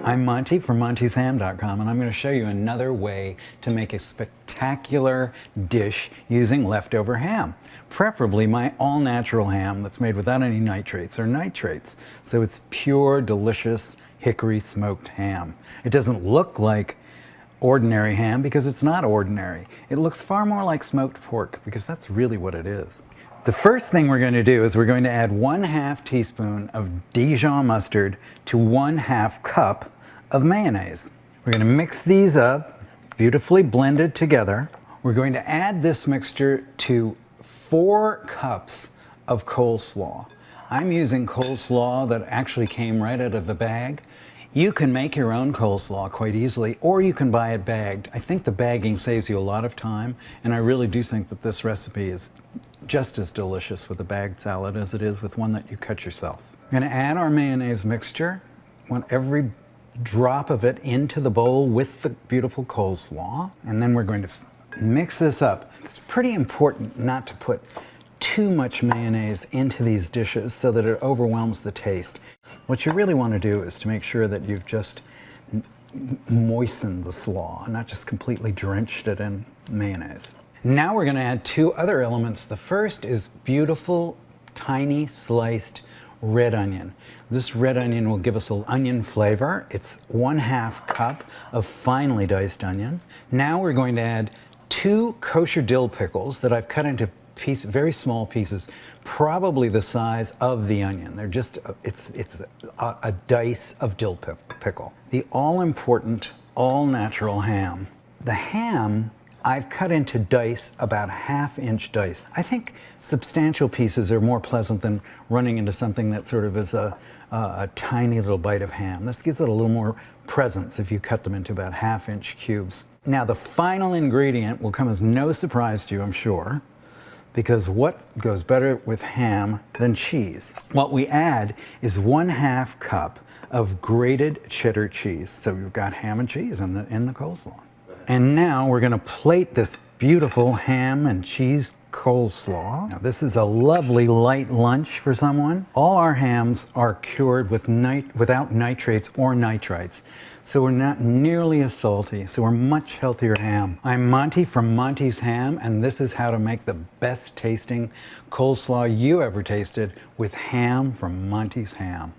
I'm Monty from Monty'sHam.com, and I'm going to show you another way to make a spectacular dish using leftover ham. Preferably my all-natural ham that's made without any nitrates or nitrates. So it's pure, delicious, hickory smoked ham. It doesn't look like ordinary ham because it's not ordinary. It looks far more like smoked pork because that's really what it is. The first thing we're going to do is we're going to add 1/2 teaspoon of Dijon mustard to 1/2 cup of mayonnaise. We're going to mix these up, beautifully blended together. We're going to add this mixture to 4 cups of coleslaw. I'm using coleslaw that actually came right out of the bag. You can make your own coleslaw quite easily, or you can buy it bagged. I think the bagging saves you a lot of time, and I really do think that this recipe is just as delicious with a bagged salad as it is with one that you cut yourself. We're going to add our mayonnaise mixture. Want every drop of it into the bowl with the beautiful coleslaw, and then we're going to mix this up. It's pretty important not to put too much mayonnaise into these dishes so that it overwhelms the taste. What you really want to do is to make sure that you've just moistened the slaw, not just completely drenched it in mayonnaise. Now we're going to add 2 other elements. The first is beautiful, tiny sliced red onion. This red onion will give us an onion flavor. It's 1/2 cup of finely diced onion. Now we're going to add 2 kosher dill pickles that I've cut into very small pieces, probably the size of the onion. They're just, it's a dice of dill pickle. The all-important, all-natural ham. The ham I've cut into dice, about 1/2-inch dice. I think substantial pieces are more pleasant than running into something that sort of is a tiny little bite of ham. This gives it a little more presence if you cut them into about 1/2-inch cubes. Now the final ingredient will come as no surprise to you, I'm sure, because what goes better with ham than cheese? What we add is 1/2 cup of grated cheddar cheese. So you've got ham and cheese in the coleslaw. And now we're going to plate this beautiful ham and cheese coleslaw. Now this is a lovely light lunch for someone. All our hams are cured without nitrates or nitrites. So we're not nearly as salty, so we're much healthier ham. I'm Monty from Monty's Ham, and this is how to make the best tasting coleslaw you ever tasted with ham from Monty's Ham.